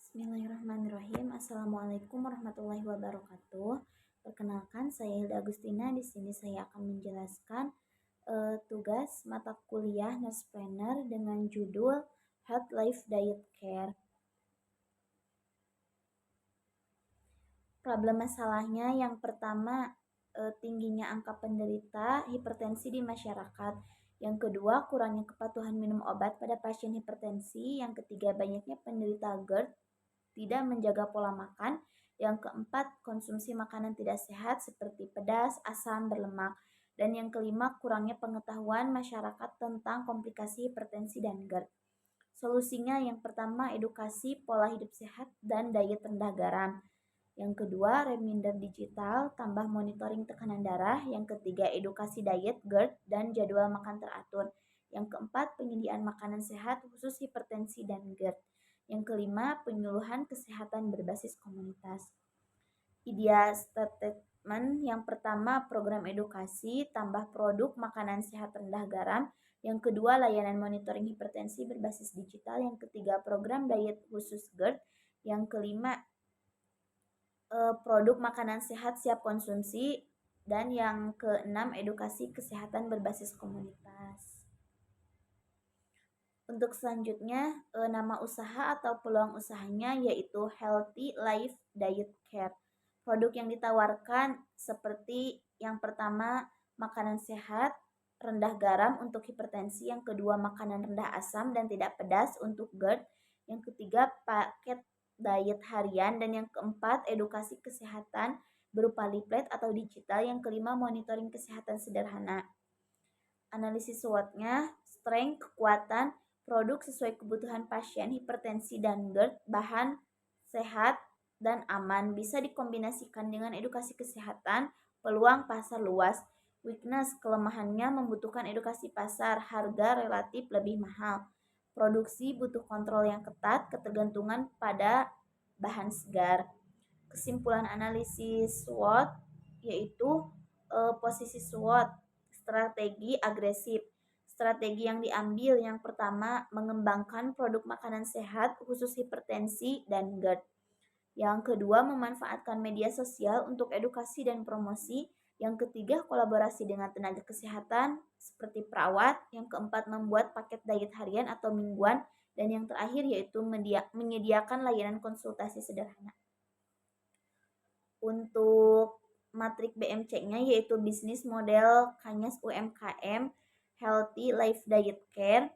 Bismillahirrahmanirrahim. Assalamualaikum warahmatullahi wabarakatuh. Perkenalkan, saya Hilda Agustina. Di sini saya akan menjelaskan tugas mata kuliah Nurse Planner dengan judul Health Life Diet Care. Problem masalahnya yang pertama, tingginya angka penderita hipertensi di masyarakat. Yang kedua, kurangnya kepatuhan minum obat pada pasien hipertensi. Yang ketiga, banyaknya penderita GERD tidak menjaga pola makan. Yang keempat, konsumsi makanan tidak sehat seperti pedas, asam, berlemak. Dan yang kelima, kurangnya pengetahuan masyarakat tentang komplikasi hipertensi dan GERD. Solusinya yang pertama, edukasi pola hidup sehat dan diet rendah garam. Yang kedua, reminder digital, tambah monitoring tekanan darah. Yang ketiga, edukasi diet, GERD, dan jadwal makan teratur. Yang keempat, penyediaan makanan sehat khusus hipertensi dan GERD. Yang kelima, penyuluhan kesehatan berbasis komunitas. Idea statement yang pertama, program edukasi, tambah produk makanan sehat rendah garam. Yang kedua, layanan monitoring hipertensi berbasis digital. Yang ketiga, program diet khusus GERD. Yang kelima, produk makanan sehat siap konsumsi. Dan yang keenam, edukasi kesehatan berbasis komunitas. Untuk selanjutnya, nama usaha atau peluang usahanya yaitu Healthy Life Diet Care. Produk yang ditawarkan seperti yang pertama, makanan sehat rendah garam untuk hipertensi. Yang kedua, makanan rendah asam dan tidak pedas untuk GERD. Yang ketiga, paket diet harian. Dan yang keempat, edukasi kesehatan berupa leaflet atau digital. Yang kelima, monitoring kesehatan sederhana. Analisis SWOT-nya, strength, kekuatan, produk sesuai kebutuhan pasien hipertensi dan GERD, bahan sehat dan aman, bisa dikombinasikan dengan edukasi kesehatan, peluang pasar luas. Weakness, kelemahannya membutuhkan edukasi pasar, harga relatif lebih mahal. Produksi butuh kontrol yang ketat, ketergantungan pada bahan segar. Kesimpulan analisis SWOT yaitu posisi SWOT, strategi agresif. Strategi yang diambil yang pertama, mengembangkan produk makanan sehat khusus hipertensi dan GERD. Yang kedua, memanfaatkan media sosial untuk edukasi dan promosi. Yang ketiga, kolaborasi dengan tenaga kesehatan seperti perawat. Yang keempat, membuat paket diet harian atau mingguan. Dan yang terakhir yaitu menyediakan layanan konsultasi sederhana. Untuk matrik BMC-nya yaitu bisnis model Kanyas UMKM Healthy Life Diet Care.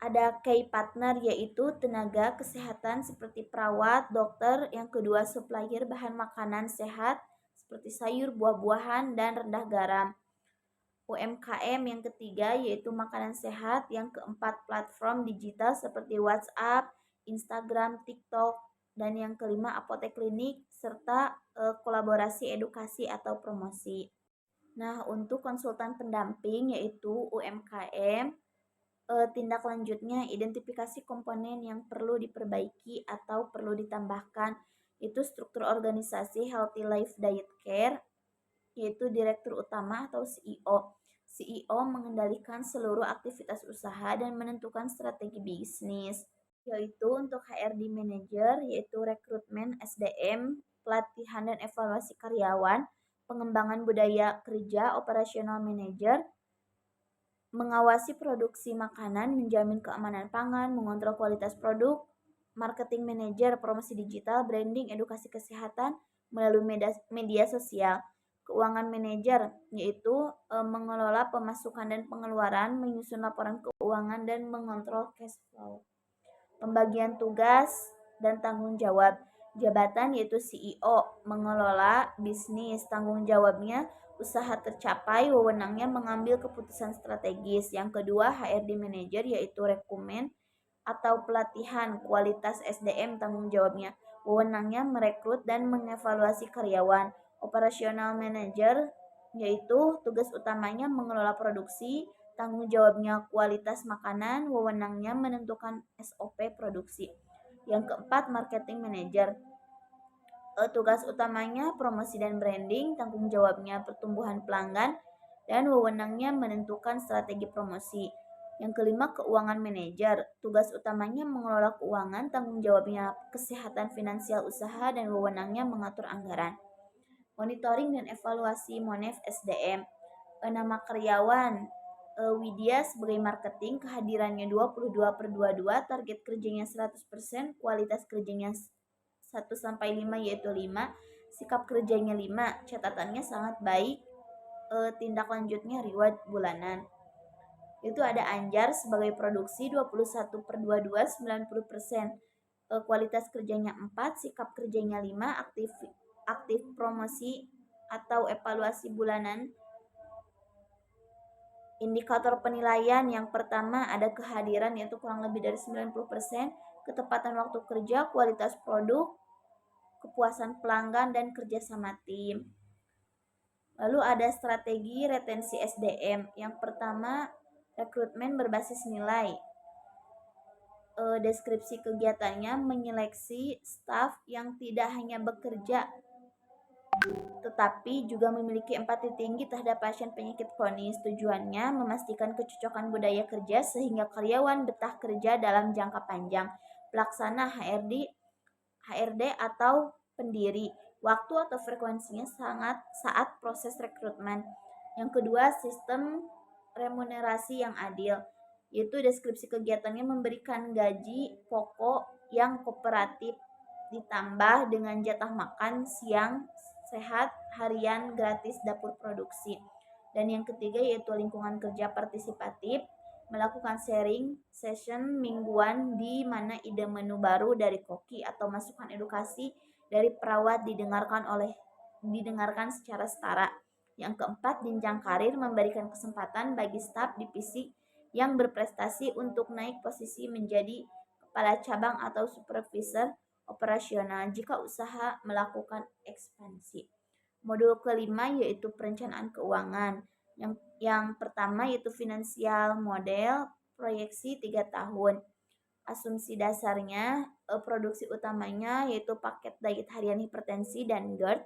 Ada key partner yaitu tenaga kesehatan seperti perawat, dokter. Yang kedua, supplier bahan makanan sehat seperti sayur, buah-buahan, dan rendah garam. UMKM yang ketiga yaitu makanan sehat. Yang keempat, platform digital seperti WhatsApp, Instagram, TikTok. Dan yang kelima, apotek klinik serta kolaborasi edukasi atau promosi. Nah, untuk konsultan pendamping yaitu UMKM, tindak lanjutnya identifikasi komponen yang perlu diperbaiki atau perlu ditambahkan. Itu struktur organisasi Healthy Life Diet Care, yaitu direktur utama atau CEO. CEO mengendalikan seluruh aktivitas usaha dan menentukan strategi bisnis. Yaitu untuk HRD Manager, yaitu rekrutmen SDM, pelatihan dan evaluasi karyawan, pengembangan budaya kerja, operasional manager, mengawasi produksi makanan, menjamin keamanan pangan, mengontrol kualitas produk, marketing manager, promosi digital, branding, edukasi kesehatan melalui media sosial, keuangan manager, yaitu mengelola pemasukan dan pengeluaran, menyusun laporan keuangan, dan mengontrol cash flow. Pembagian tugas dan tanggung jawab jabatan yaitu CEO, mengelola bisnis, tanggung jawabnya usaha tercapai, wewenangnya mengambil keputusan strategis. Yang kedua, HRD Manager yaitu rekrutmen atau pelatihan, kualitas SDM, tanggung jawabnya, wewenangnya merekrut dan mengevaluasi karyawan. Operasional Manager yaitu tugas utamanya mengelola produksi, tanggung jawabnya kualitas makanan, wewenangnya menentukan SOP produksi. Yang keempat, Marketing Manager. Tugas utamanya promosi dan branding, tanggung jawabnya pertumbuhan pelanggan, dan wewenangnya menentukan strategi promosi. Yang kelima, keuangan manajer. Tugas utamanya mengelola keuangan, tanggung jawabnya kesehatan finansial usaha, dan wewenangnya mengatur anggaran. Monitoring dan evaluasi Monef SDM. Nama karyawan Widya sebagai marketing, kehadirannya 22/22, target kerjanya 100%, kualitas kerjanya 1-5 yaitu 5, sikap kerjanya 5, catatannya sangat baik, tindak lanjutnya reward bulanan. Itu ada Anjar sebagai produksi 21/22, 90%, kualitas kerjanya 4, sikap kerjanya 5, aktif promosi atau evaluasi bulanan. Indikator penilaian yang pertama ada kehadiran yaitu kurang lebih dari 90%, ketepatan waktu kerja, kualitas produk, kepuasan pelanggan, dan kerjasama tim. Lalu ada strategi retensi SDM. Yang pertama, rekrutmen berbasis nilai. Deskripsi kegiatannya menyeleksi staf yang tidak hanya bekerja tetapi juga memiliki empati tinggi terhadap pasien penyakit kronis. Tujuannya memastikan kecocokan budaya kerja sehingga karyawan betah kerja dalam jangka panjang. Pelaksana HRD atau pendiri. Waktu atau frekuensinya sangat saat proses rekrutmen. Yang kedua, sistem remunerasi yang adil, yaitu deskripsi kegiatannya memberikan gaji pokok yang kooperatif ditambah dengan jatah makan siang sehat, harian gratis, dapur produksi. Dan yang ketiga yaitu lingkungan kerja partisipatif, melakukan sharing session mingguan di mana ide menu baru dari koki atau masukan edukasi dari perawat didengarkan secara setara. Yang keempat, jenjang karir memberikan kesempatan bagi staf divisi yang berprestasi untuk naik posisi menjadi kepala cabang atau supervisor operasional jika usaha melakukan ekspansi. Modul kelima yaitu perencanaan keuangan. Yang pertama yaitu finansial model proyeksi 3 tahun. Asumsi dasarnya produksi utamanya yaitu paket diet harian hipertensi dan GERD.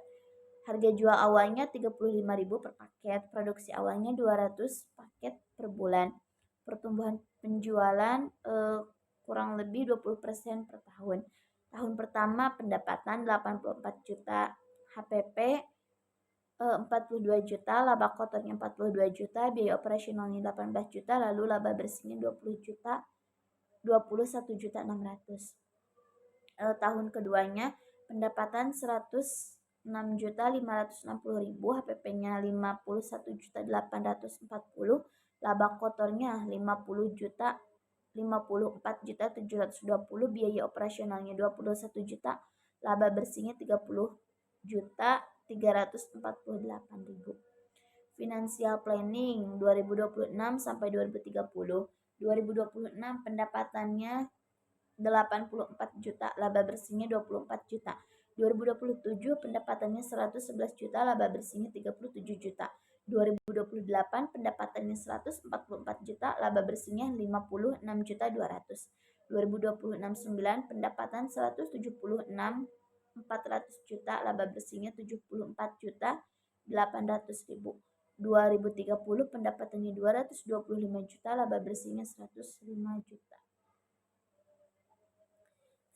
Harga jual awalnya 35.000 per paket. Produksi awalnya 200 paket per bulan. Pertumbuhan penjualan kurang lebih 20% per tahun. Tahun pertama pendapatan 84 juta, HPP 42 juta, laba kotornya 42 juta, biaya operasionalnya 18 juta, lalu laba bersihnya 20 juta, 21.600.000. Tahun keduanya pendapatan 106 juta 560.000, HPP-nya 51 juta 840, laba kotornya 50 juta 54 juta 720, biaya operasionalnya 21 juta, laba bersihnya 30 juta 348.000. Financial planning 2026 sampai 2030. 2026 pendapatannya 84 juta, laba bersihnya 24 juta. 2027 pendapatannya 111 juta, laba bersihnya 37 juta. 2028 pendapatannya 144 juta, laba bersihnya 56 juta 200. 2026 pendapatan 176 400 juta, laba bersihnya 74 juta 800.000. 2030 pendapatannya 225 juta, laba bersihnya 105 juta.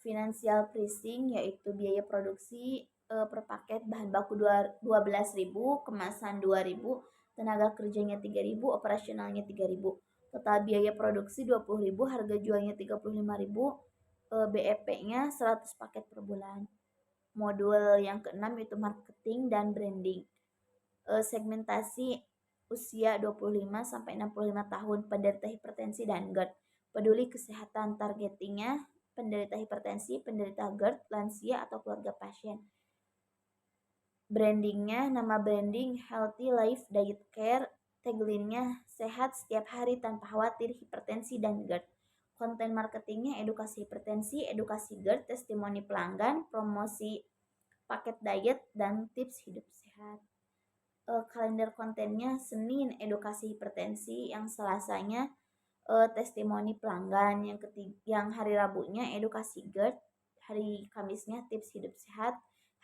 Financial pricing yaitu biaya produksi per paket bahan baku 12.000, kemasan 2.000, tenaga kerjanya 3.000, operasionalnya 3.000. Total biaya produksi 20.000, harga jualnya 35.000, BEP-nya 100 paket per bulan. Modul yang keenam yaitu marketing dan branding. Segmentasi usia 25 sampai 65 tahun, penderita hipertensi dan GERD. Peduli kesehatan, targetingnya penderita hipertensi, penderita GERD, lansia atau keluarga pasien. Brandingnya, nama branding Healthy Life Diet Care, tagline-nya sehat setiap hari tanpa khawatir hipertensi dan GERD. Konten marketingnya edukasi hipertensi, edukasi GERD, testimoni pelanggan, promosi paket diet, dan tips hidup sehat. Kalender kontennya Senin edukasi hipertensi, yang Selasanya testimoni pelanggan, yang hari Rabunya edukasi GERD, hari Kamisnya tips hidup sehat,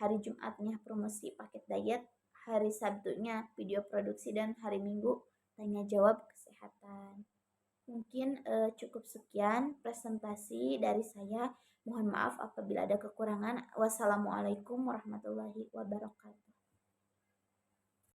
hari Jumatnya promosi paket diet, hari Sabtunya video produksi, dan hari Minggu tanya jawab kesehatan. Mungkin cukup sekian presentasi dari saya. Mohon maaf apabila ada kekurangan. Wassalamualaikum warahmatullahi wabarakatuh.